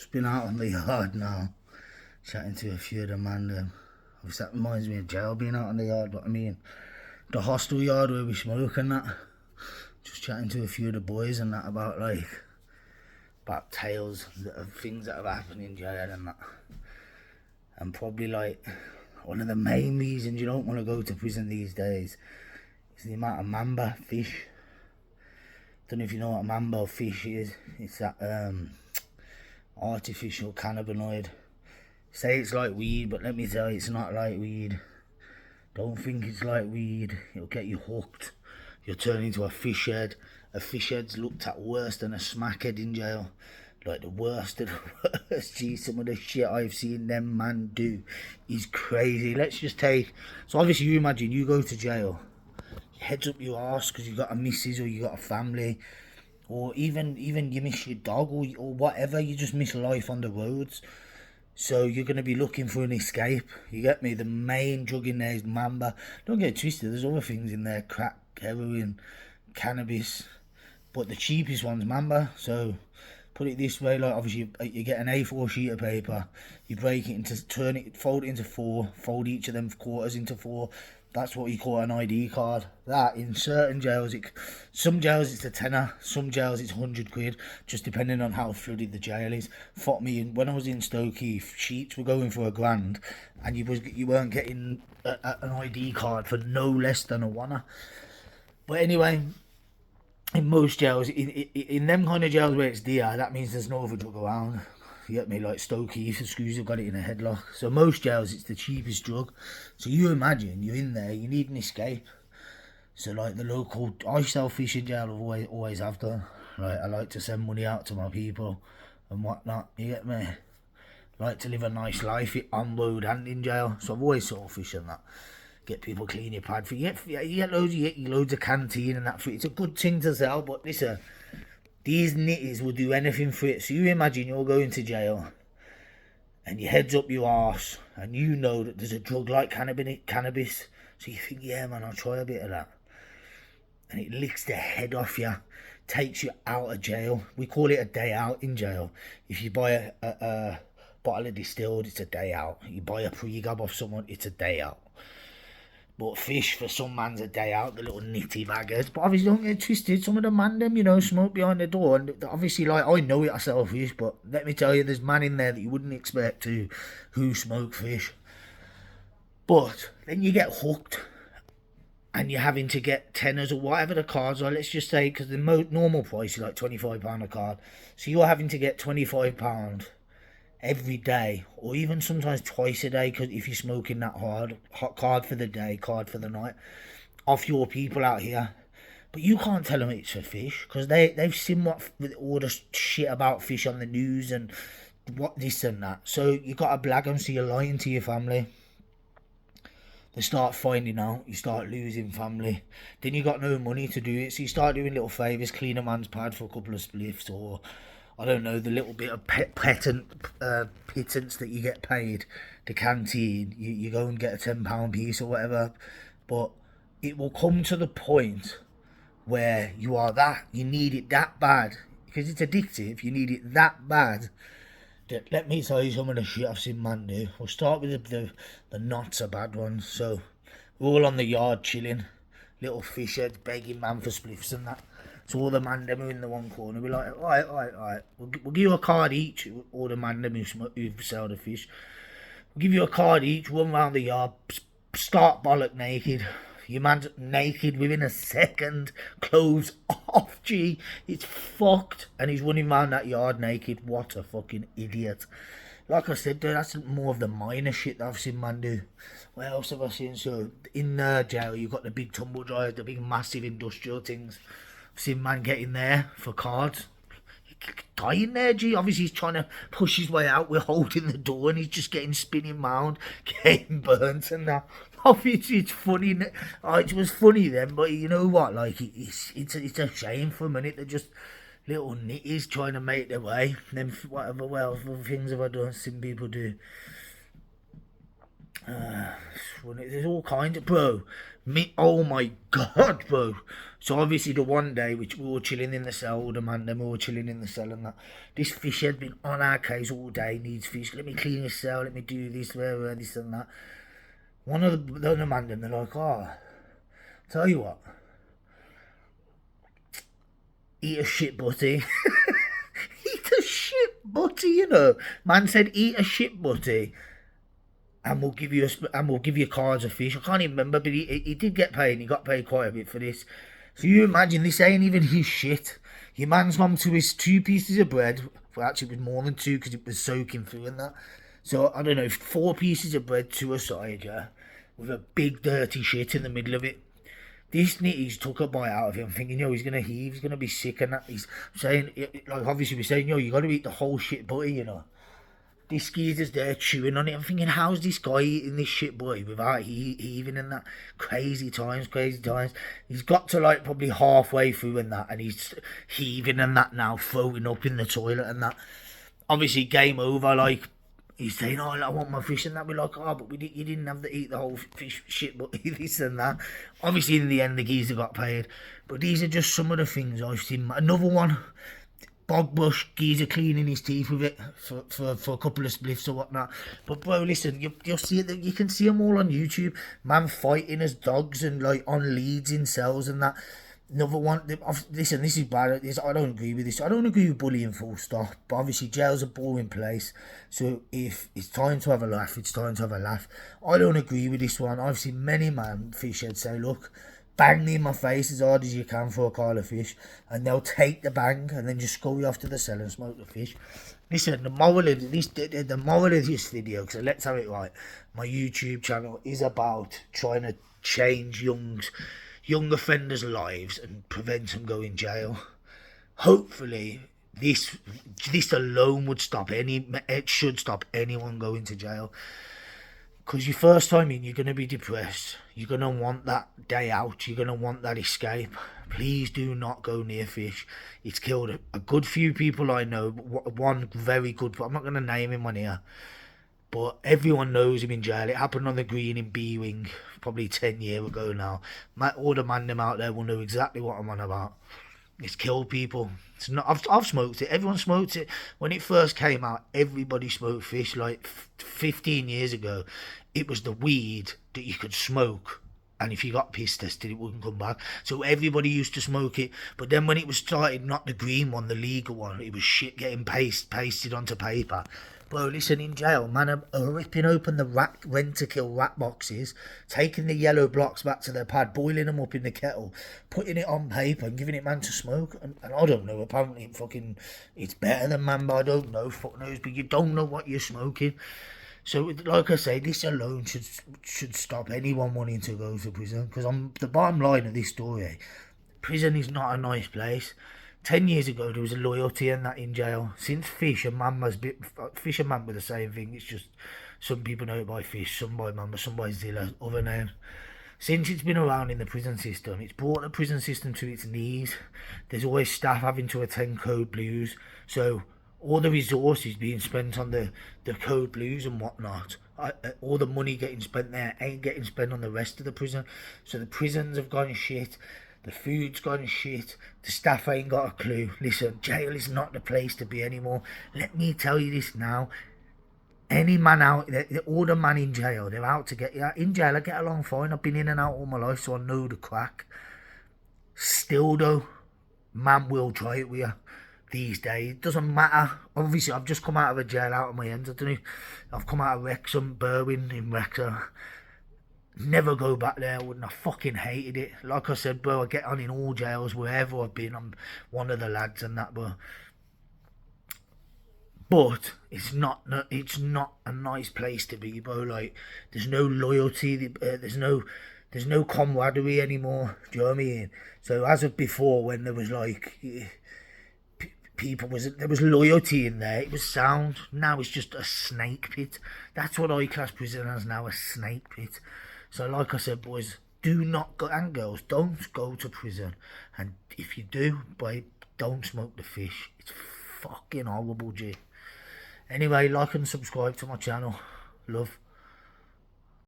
Just been out on the yard now, chatting to a few of the man them. Obviously that reminds me of jail, being out on the yard, but I mean, the hostel yard where we smoke and that. Just chatting to a few of the boys and that about tales of things that have happened in jail and that. And probably like, one of the main reasons you don't want to go to prison these days is the amount of Mamba fish. Don't know if you know what a Mamba fish is. It's that artificial cannabinoid. Say it's like weed, but let me tell you, it's not like weed. Don't think it's like weed. It'll get you hooked. You'll turn into a fish head. A fish head's looked at worse than a smackhead in jail. Like the worst of the worst. Gee, some of the shit I've seen them man do is crazy. Let's just take... So obviously you imagine you go to jail. Heads up your arse because you got a missus or you got a family. Or even you miss your dog or whatever. You just miss life on the roads. So you're going to be looking for an escape. You get me? The main drug in there is Mamba. Don't get it twisted. There's other things in there. Crack, heroin, cannabis. But the cheapest one's Mamba. So put it this way. Like obviously you get an A4 sheet of paper. You break it into, fold it into 4. Fold each of them quarters into 4. That's what you call an ID card. That in certain jails, some jails it's a tenner, some jails it's 100 quid, just depending on how flooded the jail is. Fuck me, when I was in Stokey, sheets were going for £1,000, and you weren't getting an ID card for no less than a wanna. But anyway, in most jails, in them kind of jails where it's DR, that means there's no other drug around. You get me? Like Stokey, the screws have got it in a headlock. So most jails, it's the cheapest drug. So you imagine, you're in there, you need an escape. So like the local, I sell fish in jail, I've always have done. Right, I like to send money out to my people and whatnot, you get me? Like to live a nice life on road and in jail. So I've always sold fish and that. Get people clean your pad for you. Get loads of canteen and that for it. It's a good thing to sell, but listen, these nitties will do anything for it. So you imagine you're going to jail and your head's up your arse and you know that there's a drug like cannabis. So you think, yeah man, I'll try a bit of that. And it licks the head off you, takes you out of jail. We call it a day out in jail. If you buy a bottle of distilled, it's a day out. You buy a pre-gab off someone, it's a day out. But fish for some man's a day out, the little nitty baggers. But obviously don't get twisted, some of the man them, smoke behind the door. And obviously, like, I know it, I sell fish, but let me tell you, there's man in there that you wouldn't expect to who smoke fish. But then you get hooked and you're having to get tenors or whatever the cards are. Let's just say, because the normal price is like £25 a card. So you're having to get £25 every day, or even sometimes twice a day, because if you're smoking that hot card for the day, card for the night, off your people out here. But you can't tell them it's for fish, because they've seen all the shit about fish on the news and what this and that. So you got to blag them, so you're lying to your family. They start finding out, you start losing family. Then you got no money to do it, so you start doing little favours, clean a man's pad for a couple of spliffs, or I don't know, the little bit of pittance that you get paid, the canteen, you go and get a £10 piece or whatever. But it will come to the point where you need it that bad, because it's addictive, you need it that bad. That, let me tell you some of the shit I've seen man do. We'll start with the not so bad ones. So we're all on the yard chilling, little fish heads begging man for spliffs and that. So all the man them are in the one corner. We're like, all right. We'll give you a card each. All the man them who sell the fish. We'll give you a card each. Run round the yard. Start bollock naked. Your man's naked within a second. Clothes off. Gee, it's fucked. And he's running round that yard naked. What a fucking idiot. Like I said, that's more of the minor shit that I've seen man do. What else have I seen? So in jail, you've got the big tumble dryers, the big massive industrial things. I've seen man get in there for cards. Die in there, G. Obviously he's trying to push his way out. We're holding the door and he's just getting spinning round, getting burnt and that. Obviously it's funny. It was funny then, but you know what? Like it's a shame for a minute. They're just little nitties trying to make their way. And then whatever things have I done, seen people do. There's all kinds of, bro. Oh my god, bro. So obviously the one day which we were chilling in the cell, the man, then we were chilling in the cell and that. This fish had been on our case all day. Needs fish. Let me clean your cell. Let me do this, this and that. One of the man, they're like, oh, tell you what, eat a shit butty. Eat a shit butty, you know. Man said, eat a shit butty. And we'll give you cards of fish. I can't even remember, but he did get paid. And he got paid quite a bit for this. So you imagine this ain't even his shit. Your man's mum to his 2 pieces of bread. Well, actually, it was more than 2 because it was soaking through and that. So I don't know, 4 pieces of bread to a side, yeah, with a big dirty shit in the middle of it. This nitty's took a bite out of him, thinking, he's gonna heave, he's gonna be sick, and that. He's saying, like, obviously, we're saying, you gotta eat the whole shit butty, you know. This geezer's there chewing on it. I'm thinking, how's this guy eating this shit boy without heaving and that? Crazy times. He's got to like probably halfway through and that, and he's heaving and that now, throwing up in the toilet and that. Obviously, game over. Like, he's saying, oh, I want my fish and that. We're like, oh, but you didn't have to eat the whole fish shit, but this and that. Obviously, in the end, the geezer got paid. But these are just some of the things I've seen. Another one. Bog brush, geezer cleaning his teeth with it for a couple of spliffs or whatnot. But bro, listen, you'll see it. You can see them all on YouTube. Man fighting as dogs and like on leads in cells and that. Another one. Listen, this is bad. I don't agree with this. I don't agree with bullying, full stop. But obviously, jail's a boring place. So if it's time to have a laugh, it's time to have a laugh. I don't agree with this one. I've seen many man fish heads say, look, bang me in my face as hard as you can for a pile of fish, and they'll take the bang and then just scurry off to the cell and smoke the fish. Listen, the moral of this video, because let's have it right, my YouTube channel is about trying to change young offenders' lives and prevent them going jail. Hopefully, this alone would stop it should stop anyone going to jail. Because your first time in, you're going to be depressed. You're going to want that day out. You're going to want that escape. Please do not go near fish. It's killed a good few people I know. One very good, I'm not going to name him on here. But everyone knows him in jail. It happened on the green in B-Wing probably 10 years ago now. All the man them out there will know exactly what I'm on about. It's killed people. It's not. I've smoked it. Everyone smoked it when it first came out. Everybody smoked fish. Like 15 years ago, it was the weed that you could smoke, and if you got piss tested, it wouldn't come back. So everybody used to smoke it. But then when it was started, not the green one, the legal one, it was shit getting pasted onto paper. Bro, listen, in jail, man, are ripping open the rent-to-kill rat boxes, taking the yellow blocks back to their pad, boiling them up in the kettle, putting it on paper and giving it man to smoke. And I don't know, apparently it's better than Mamba, I don't know, fuck knows, but you don't know what you're smoking. So, like I say, this alone should stop anyone wanting to go to prison. Because the bottom line of this story, prison is not a nice place. 10 years ago, there was a loyalty and that in jail. Since fish and Mamba the same thing. It's just some people know it by fish, some by Mamba, some by Zilla, other names. Since it's been around in the prison system, it's brought the prison system to its knees. There's always staff having to attend code blues. So all the resources being spent on the code blues and whatnot, all the money getting spent there ain't getting spent on the rest of the prison. So the prisons have gone shit. The food's gone shit. The staff ain't got a clue. Listen, jail is not the place to be anymore. Let me tell you this now. Any man out there, all the man in jail, they're out to get you. In jail, I get along fine. I've been in and out all my life, so I know the crack. Still, though, man will try it with you these days. It doesn't matter. Obviously, I've just come out of a jail out of my ends. I don't know. I've come out of Wrexham, Berwyn in Wrexham. Never go back there. I wouldn't. I fucking hated it. Like I said, bro, I get on in all jails wherever I've been. I'm one of the lads and that, but it's not a nice place to be, bro. Like, there's no loyalty. There's no camaraderie anymore. Do you know what I mean? So as of before, when there was like there was loyalty in there. It was sound. Now it's just a snake pit. That's what I class prison as now, a snake pit. So like I said, boys, do not go, and girls, don't go to prison. And if you do, boy, don't smoke the fish. It's fucking horrible, G. Anyway, like and subscribe to my channel. Love.